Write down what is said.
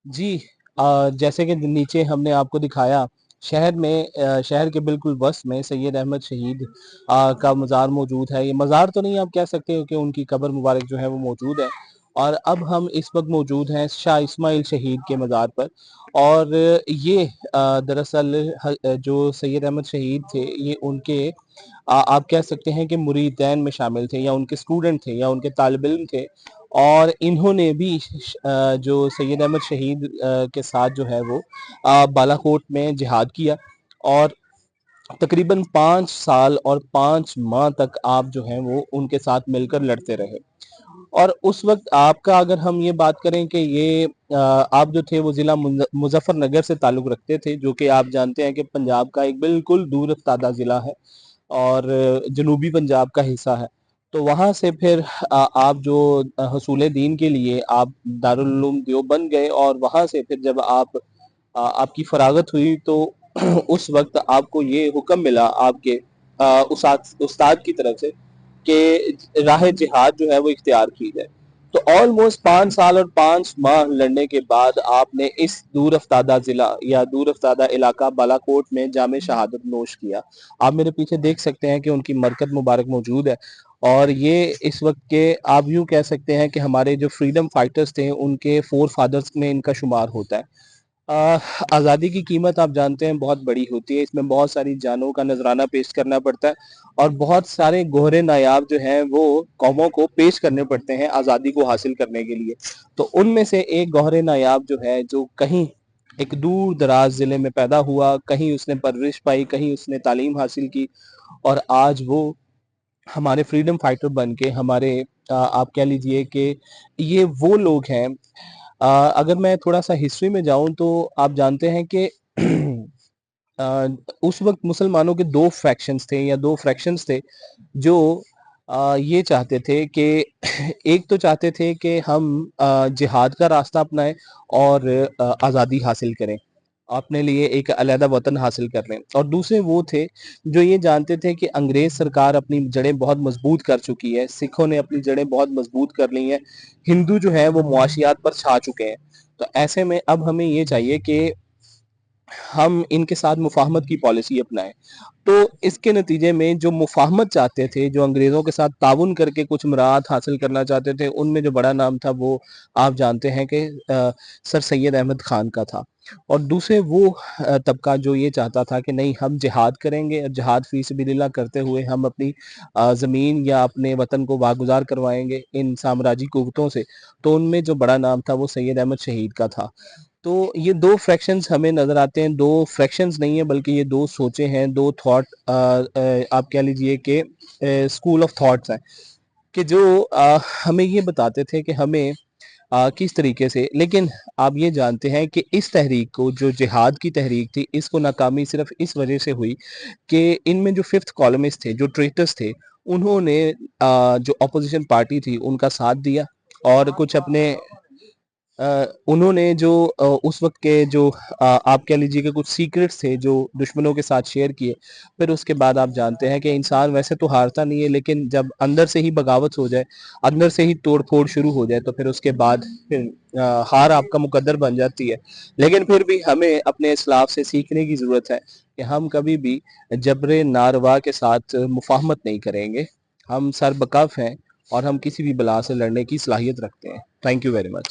जी, जैसे कि नीचे हमने आपको दिखाया, शहर के बिल्कुल वस्त में सैयद अहमद शहीद का मज़ार मौजूद है। ये मज़ार तो नहीं आप कह सकते हो कि उनकी कब्र मुबारक जो है वो मौजूद है। और अब हम इस वक़्त मौजूद हैं शाह इस्माइल शहीद के मज़ार पर। और ये दरअसल जो सैयद अहमद शहीद थे, ये उनके आप कह सकते हैं कि मुरीदैन में शामिल थे, या उनके स्टूडेंट थे, या उनके तालिब इल्म थे। और इन्होंने भी जो सैयद अहमद शहीद के साथ जो है वो बालाकोट में जिहाद किया। और तकरीबन 5 साल और 5 माह तक आप जो हैं वो उनके साथ मिलकर लड़ते रहे। और उस वक्त आपका अगर हम ये बात करें कि ये आप जो थे वो ज़िला मुजफ्फरनगर से ताल्लुक़ रखते थे, जो कि आप जानते हैं कि पंजाब का एक बिल्कुल दूर अफ्तादा ज़िला है और जनूबी पंजाब का हिस्सा है। तो वहाँ से फिर आप जो हसूल दीन के लिए आप दारुल उलूम देवबंद गए, और वहाँ से फिर जब आपकी फरागत हुई तो उस वक्त आपको ये हुक्म मिला आपके उस्ताद की तरफ से कि राह जिहाद जो है वो इख्तियार की जाए। तो ऑलमोस्ट 5 साल और 5 माह लड़ने के बाद आपने इस दूर अफ्तादा जिला या दूर अफ्तादा इलाका बालाकोट में जामे शहादत नोश किया। आप मेरे पीछे देख सकते हैं कि उनकी मरकत मुबारक मौजूद है। और ये इस वक्त के आप यूं कह सकते हैं कि हमारे जो फ्रीडम फाइटर्स थे उनके फोर फादर्स में इनका शुमार होता है। आज़ादी की कीमत आप जानते हैं बहुत बड़ी होती है, इसमें बहुत सारी जानों का नजराना पेश करना पड़ता है। और बहुत सारे गोहरे नायाब जो हैं वो कौमों को पेश करने पड़ते हैं आज़ादी को हासिल करने के लिए। तो उनमें से एक गोहरे नायाब जो है, जो कहीं एक दूर दराज ज़िले में पैदा हुआ, कहीं उसने परवरिश पाई, कहीं उसने तालीम हासिल की, और आज वो हमारे फ्रीडम फाइटर बन के हमारे आप कह लीजिए कि ये वो लोग हैं। अगर मैं थोड़ा-सा हिस्ट्री में जाऊँ तो आप जानते हैं कि अ, उस वक़्त मुसलमानों के 2 फैक्शंस थे, या 2 फ्रैक्शंस थे, जो ये चाहते थे कि एक तो चाहते थे कि हम जिहाद का रास्ता अपनाएँ और आज़ादी हासिल करें, अपने लिए एक अलहदा वतन हासिल कर लें। और दूसरे वो थे जो ये जानते थे कि अंग्रेज़ सरकार अपनी जड़ें बहुत मज़बूत कर चुकी है, सिखों ने अपनी जड़ें बहुत मज़बूत कर ली हैं, हिंदू जो हैं वो मुआशियात पर छा चुके हैं। तो ऐसे में अब हमें ये चाहिए कि हम इनके साथ मुफ़ाहमत की पॉलिसी अपनाएँ। तो इसके नतीजे में जो मुफ़ाहमत चाहते थे, जो अंग्रेज़ों के साथ ताउन करके कुछ मुराद हासिल करना चाहते थे, उनमें जो बड़ा नाम था वो आप जानते हैं कि सर सैयद अहमद ख़ान का था। और दूसरे वो तबका जो ये चाहता था कि नहीं, हम जिहाद करेंगे, और जिहाद फ़ी सबिलिल्लाह करते हुए हम अपनी ज़मीन या अपने वतन को वागुज़ार करवाएँगे इन साम्राज्य कुव्वतों से। तो उनमें जो बड़ा नाम था वो सैयद अहमद शहीद का था। तो ये 2 फ्रैक्शंस हमें नज़र आते हैं, 2 फ्रैक्शंस नहीं है बल्कि ये 2 सोचें हैं, 2 थॉट आप कह लीजिए कि स्कूल ऑफ थॉट्स हैं, कि जो हमें ये बताते थे कि हमें किस तरीके से, लेकिन आप ये जानते हैं कि इस तहरीक को, जो जिहाद की तहरीक थी, इसको नाकामी सिर्फ़ इस वजह से हुई कि इनमें जो 5th कॉलमिस्ट थे, जो ट्रेटर्स थे, उन्होंने जो अपोज़िशन पार्टी थी उनका साथ दिया, और कुछ अपने उन्होंने जो उस वक़्त के जो आप कह लीजिए कि कुछ सीक्रेट्स थे जो दुश्मनों के साथ शेयर किए। फिर उसके बाद आप जानते हैं कि इंसान वैसे तो हारता नहीं है, लेकिन जब अंदर से ही बगावत हो जाए, अंदर से ही तोड़-फोड़ शुरू हो जाए, तो फिर उसके बाद फिर हार आपका मुकद्दर बन जाती है। लेकिन फिर भी हमें अपने इस्लाफ से सीखने की ज़रूरत है कि हम कभी भी जब्र नारवा के साथ मुफ़ाहमत नहीं करेंगे। हम सर बकफ हैं, और हम किसी भी बला से लड़ने की सलाहियत रखते हैं। Thank you very much.